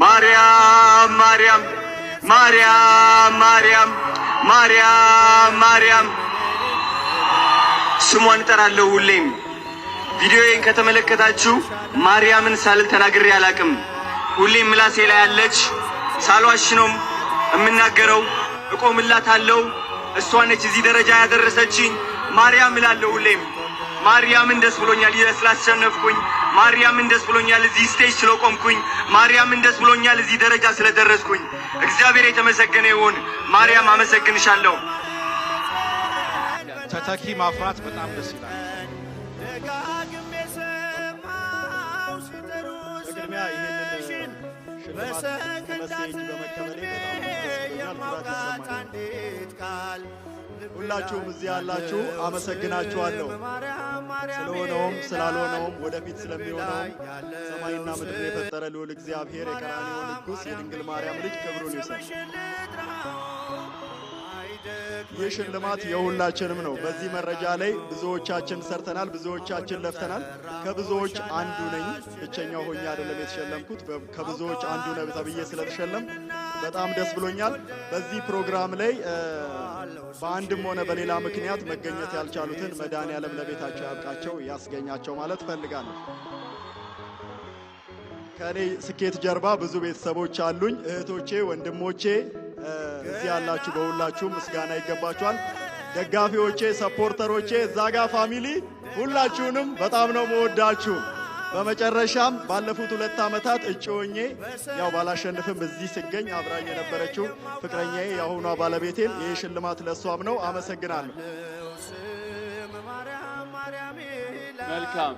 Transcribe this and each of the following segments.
ማርያም ማርያም ማርያም ማርያም ማርያም ማርያም ስሟን እጠራለሁ ሁሌም። ቪዲዮዬን ከተመለከታችሁ ማርያምን ሳልል ተናግሬ አላቅም። ሁሌም ምላሴ ላይ ያለች ሳልዋሽ ነው የምናገረው። እቆምላታለሁ። እሷ ነች እዚህ ደረጃ ያደረሰችኝ። ማርያም እላለሁ ሁሌም። ማርያምን ደስ ብሎኛል ስላሸነፍኩኝ። ማርያምን ደስ ብሎኛል እዚህ ስቴጅ ስለቆምኩኝ። ማርያምን ደስ ብሎኛል እዚህ ደረጃ ስለደረስኩኝ። እግዚአብሔር የተመሰገነ ይሁን። ማርያም አመሰግንሻለሁ። ተተኪ ማፍራት በጣም ደስ ይላል። በቅድሚያ ይህንን ሽልማት ከመሴጅ በመቀበሌ በጣም ይሰማኛል። ሁላችሁም እዚህ ያላችሁ አመሰግናችኋለሁ። ስለሆነውም ስላልሆነውም ወደፊት ስለሚሆነውም ሰማይና ምድር የፈጠረ ልዑል እግዚአብሔር የቀራንዮ ንጉሥ የድንግል ማርያም ልጅ ክብሩን ይውሰድ። ይህ ሽልማት የሁላችንም ነው። በዚህ መረጃ ላይ ብዙዎቻችን ሰርተናል፣ ብዙዎቻችን ለፍተናል። ከብዙዎች አንዱ ነኝ። ብቸኛው ሆኜ አይደለም የተሸለምኩት። ከብዙዎች አንዱ ነኝ ተብዬ ስለተሸለም በጣም ደስ ብሎኛል። በዚህ ፕሮግራም ላይ በአንድም ሆነ በሌላ ምክንያት መገኘት ያልቻሉትን መድኃኔዓለም ለቤታቸው ያብቃቸው፣ ያስገኛቸው ማለት ፈልጋለሁ። ከኔ ስኬት ጀርባ ብዙ ቤተሰቦች አሉኝ። እህቶቼ፣ ወንድሞቼ እዚህ ያላችሁ በሁላችሁም ምስጋና ይገባችኋል። ደጋፊዎቼ፣ ሰፖርተሮቼ፣ ዛጋ ፋሚሊ ሁላችሁንም በጣም ነው መወዳችሁ። በመጨረሻም ባለፉት 2 ዓመታት እጩ ሆኜ ያው ባላሸንፍም እዚህ ስገኝ አብራኝ የነበረችው ፍቅረኛዬ የአሁኗ ባለቤቴም ይህ ሽልማት ለሷም ነው። አመሰግናለሁ። መልካም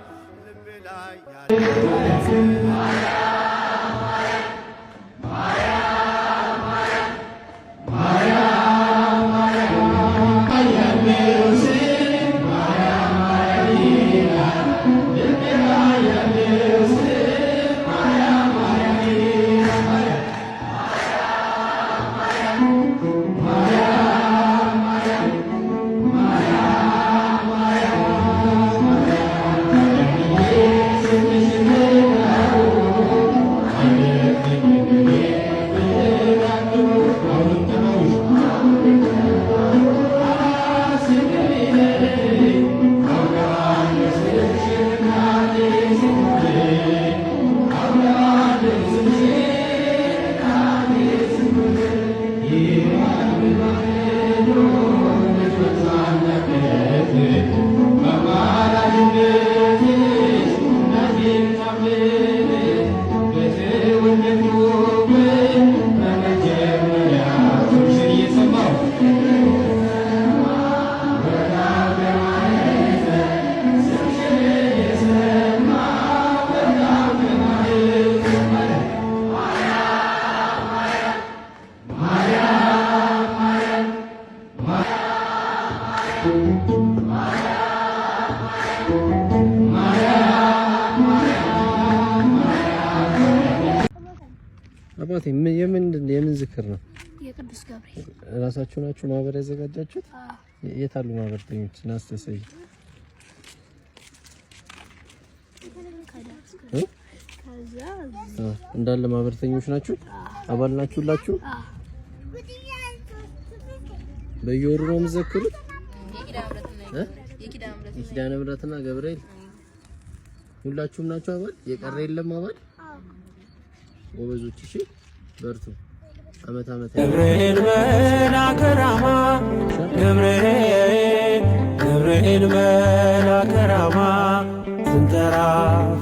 አባቴ የምን ዝክር ነው? የቅዱስ ገብርኤል። ራሳችሁ ናችሁ ማህበር ያዘጋጃችሁት? የት አሉ ማህበርተኞች? ናስተሰይ እንዳለ ማህበርተኞች ናችሁ? አባል ናችሁ ሁላችሁ? በየወሩ ነው የምትዘክሩት? የኪዳነ ምሕረትና ገብርኤል ሁላችሁም ናችሁ አባል? የቀረ የለም አባል? ጎበዞች እሺ፣ በርቱ። አመት ገብርኤል መልአከ ራማ ገብርኤል መልአከ ራማ ስንጠራ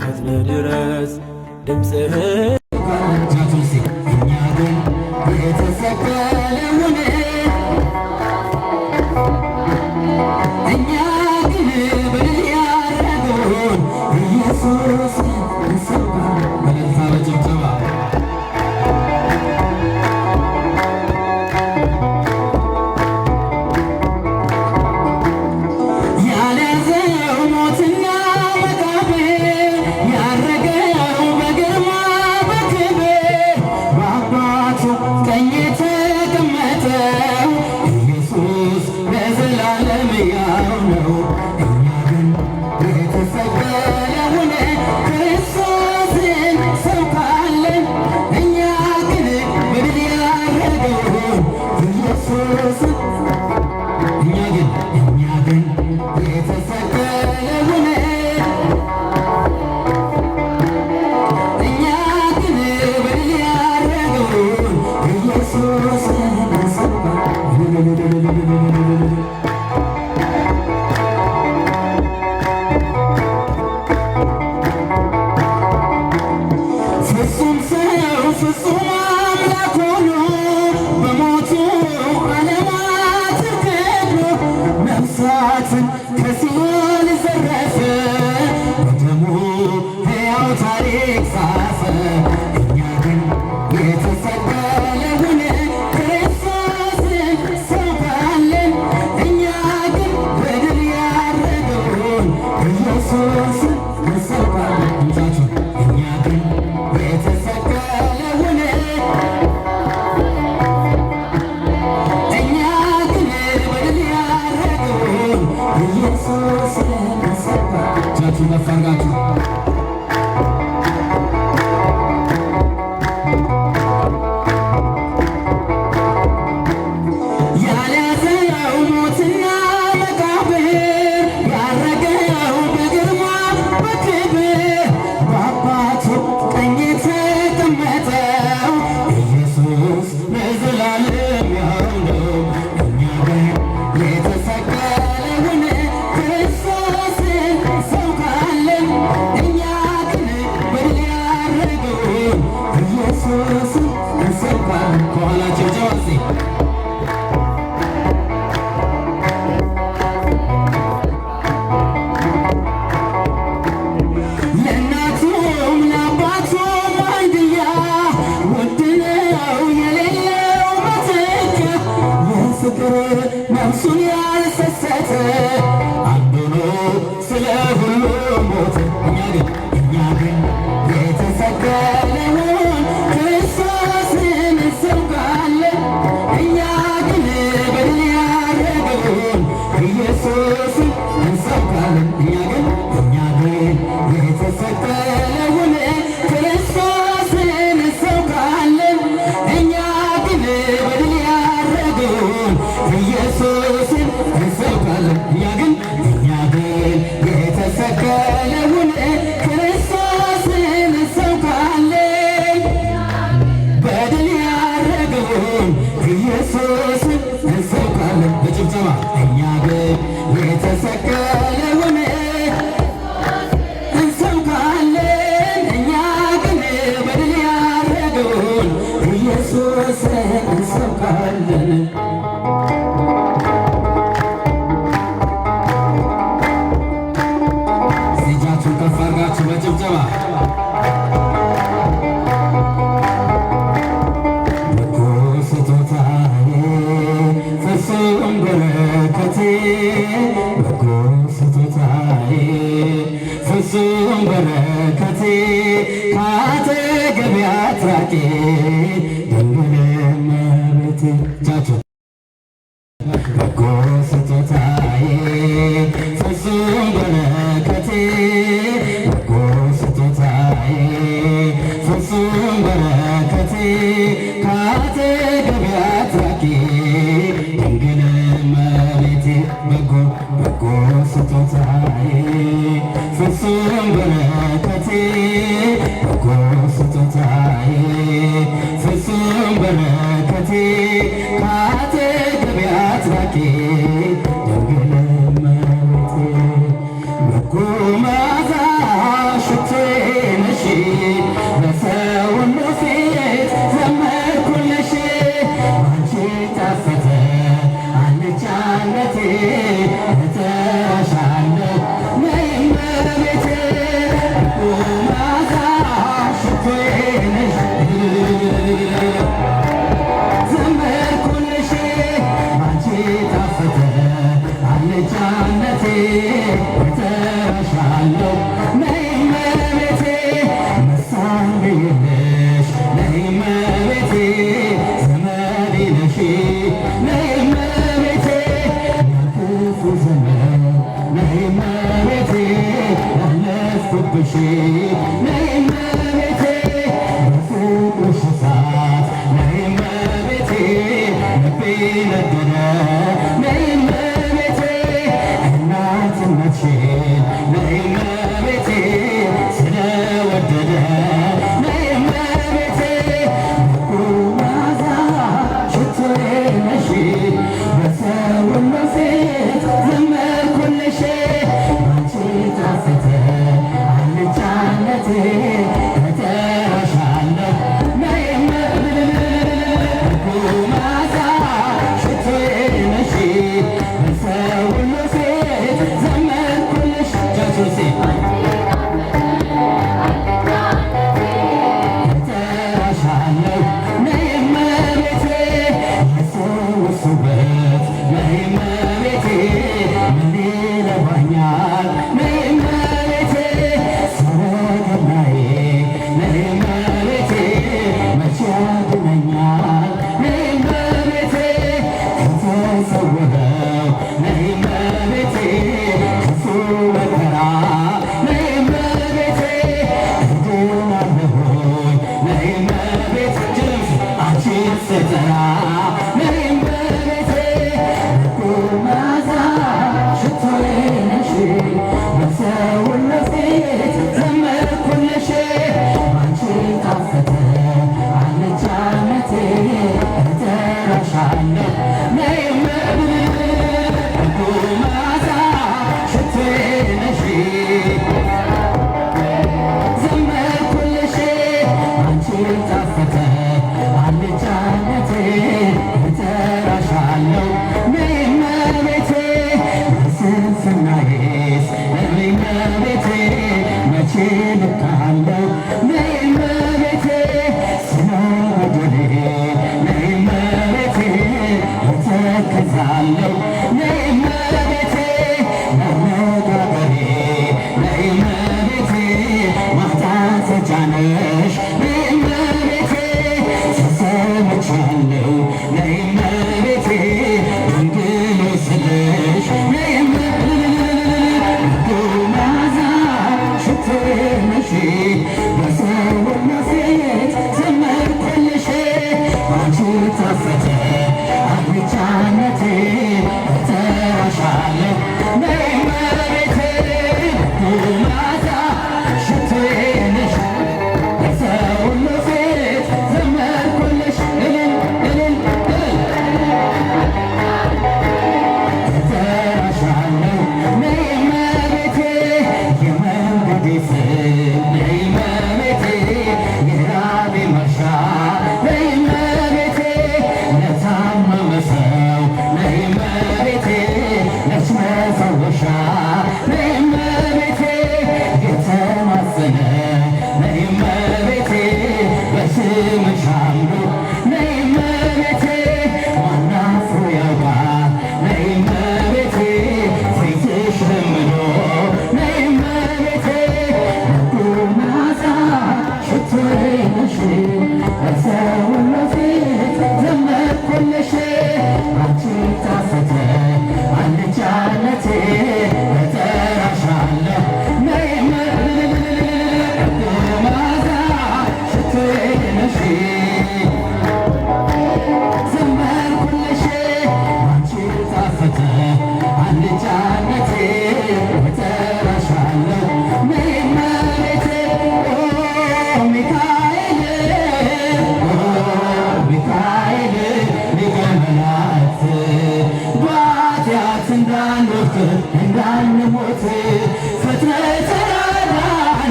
ፈጥነህ ድረስ ድምፅህን ነው ፍጹም አምላክ ሆኖ በሞቱ ዓለማትን ገድሎ ነፍሳትን ከሲኦል ዘረፈ በደሙ ሕያው ታሪክ ጻፈ። እኛ ግን የተሰቀለውን ክርስቶስን ሰብካለን። እኛ ግን በድል ያረገውን ኢየሱስን እንሰብካለን። እንጃችሁ እኛ ግን የተሰቀለውን እኛ ግን በድል ያረገውን ኢየሱስን እንሰብካለን። እጃችሁ መፋርጋችሁ ያልያዘው ሞትና መቃብር ያረገው በግርማ በክብር በአባቱ ቀኝ የተቀመጠው ኢየሱስ ለዘላለም ያው ነው። እኛ ግን የተሰቀለውን ክርስቶስን እንሰብካለን። እኛ ግን በድል ያረገውን ኢየሱስን እንሰብካለን። ከኋላቸው ጀዋሴ ለእናቱም ለአባቱም አንድያ ውድ ነው የሌለው መተኪያ የፍቅር ነፍሱን ያልሰሰተ አንድ ሆኖ ስለ ሁሉ ሞተ። እኛ ግን የተሰቀለውን ክርስቶስን እንሰብካለን። እኛ ግን በድል ያረገውን ኢየሱስን እንሰብካለን። እኛ ግን የተሰቀለውን ክርስቶስን እንሰብካለን። እኛ ግን በድል ያረገውን ኢየሱስን እንሰብካለን። እኛ ግን የተሰቀለውን ክርስቶስን እንሰብካለን። በድል ያረገውን ኢየሱስን እንሰብካለን። በጭብጨባ እኛ ግን የተሰቀለውን እንሰብካለን። እኛ ግን በድል ያረገውን ኢየሱስን እንሰብካለን። እጃችሁን ከፍ አድርጋችሁ በጭብጨባ በጎ ስጦታዬ ፍጹም በረከቴ በጎ ስጦታዬ ፍጹም በረከቴ ካጠገቤ አትራቂ ድንግል እመቤቴ። እጃችሁ በጎ ስጦታዬ ፍጹም በረከቴ በጎ ስጦታዬ ፍጹም በረከቴ ካጠገቤ አትራቂ ድንግል እመቤቴ። በጎ ስጦታዬ ፍጹም በረከቴ በጎ ስጦታዬ ፍጹም በረከቴ ተራሻለሁ ነይ እመቤቴ የሰውስ ውበት ነይ እመቤቴ ምን ይለዋኛል ነይ እመቤቴ ሰረገላዬ ነይ እመቤቴ መቼ ያድነኛል ነይ እመቤቴ ከተሰወረው ነይ እመቤቴ ክፉ መከራ ነይ እመቤቴ እድናለሁኝ ነይ እመቤቴ አንቺን ስጠራ ነይ እመቤቴ በቁመዛ ሽቶዬ ነሽ በሰውነት ፊት ዘመርኩልሽ ባንቺ ጣፈጠ አልጫነቴ እጠራሻለሁ ነይ እመቤቴ በቁመዛ ሽቶዬ ነሽ ዘመርኩልሽ አንቺ ጣፈጠ አልጫነቴ እጠራሻለሁ ነይ እመቤቴ በስንፍናዬስ ነይ እመቤቴ መቼ ልካለሁ ነይ እመቤቴ ስለ በደሌ ነይ እመቤቴ እተክዛለሁ ነይ እመቤቴ መነጋገሬ ነይ እመቤቴ ማጣፈጫ ነሽ ነይ እመቤቴ ተሰምቻለሁ ነይ እመቤቴ ድንግል ስልሽ ነይ መዓዛ ሽቶዬ ነሽ በሰውነት ፊት ዘመርኩልሽ ባንቺ ጣፈጠ አልጫነቴ እጠራሻለሁ ነይ እመቤቴ መዓዛ ሽቶዬ ነሽ በሰውነት ፊት ዘመርኩልሽ እልል እልል እጠራሻለሁ ነይ እመቤቴ የመንገዴ ስም ነይ እመቤቴ የራቤ መርሻ ነይ እመቤቴ ለታመመ ሰው ነይ እመቤቴ ነሽ መፈወሻ ነይ እመቤቴ የተማጸነ ነይ እመቤቴ በስምሽ አምሮ ነይ እመቤቴ ማን አፍሮ ያውቃል ነይ እመቤቴ ፊትሽ ለምኖ ነይ እመቤቴ በቁመዛ ሽቶዬ ነሽ በሰውነት ፊት ዘመርኩልሽ አንቺ ጣፈጠ አልጫነቴ እጠራሻለሁ ነይ በቁመዛ ሽቶዬ ነሽ ዘመርኩልሽ አንቺ ጣፈጠ አልጫነቴ እጠራሻለሁ ነይ እመቤቴ ሚካኤል ሚካኤል ሊቀ መላእክት በኃጢአት እንዳንወድቅ እንዳንሞት ፈጥነህ ተራዳን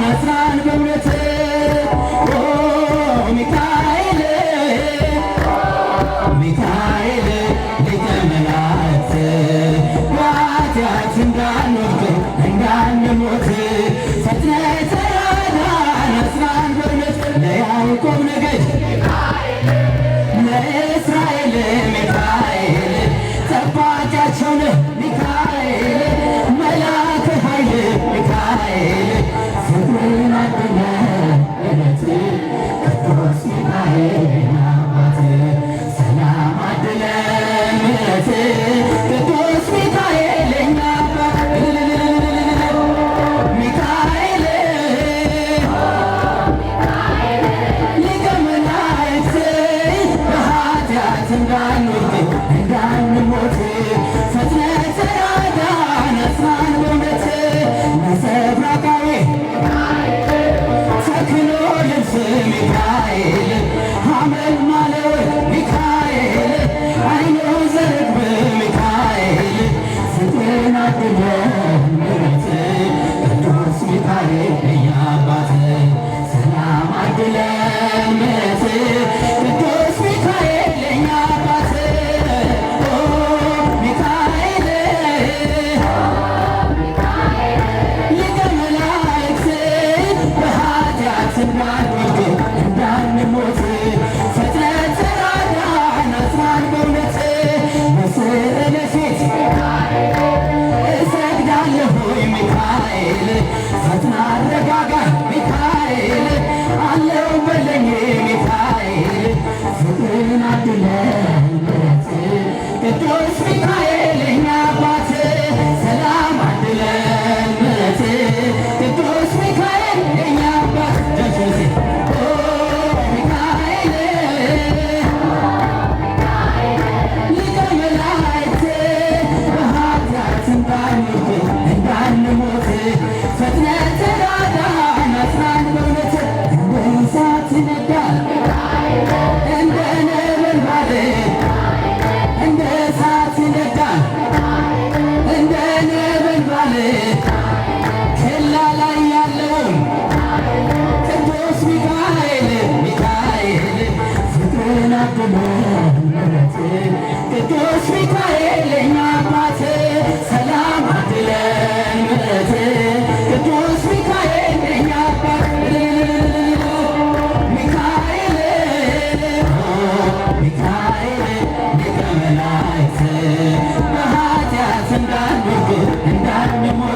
አጽናን በእምነት ሚካኤል ሚካኤል ሊቀ መላእክት በኃጢአት እንዳንወድቅ እንዳንሞት ፈጥነህ ተራዳን አጽናን በእውነት ለያዕቆብ ነገድ ለእስራኤል ሚካኤል ጠባቂያቸው ነህ ሚካኤል መልአከ ኃይል ሚካኤል ፍቅርን አድነ እለት ቅዱስ ሚካኤል አባት ሰላም አድለ ምሕረት ቅዱስ ሚካኤል እኛ አባት ሚካኤል ሊቀ መላእክት በኃጢአት እንዳንወድቅ እንዳንሞት ፈጥነህ ተራዳን አጽናን በእውነት ነጸብራቃዊ ተክሎ ልብስ ሚካኤል አድነን ምሕረት ቅዱስ ሚካኤል የኛ አባት ሰላም አድለን ምሕረት ቅዱስ ሚካኤል የኛ አባት ሚካኤል ሚካኤል ሊቀ መላእክት በኃጢአት እንዳንወድቅ እንዳንሞት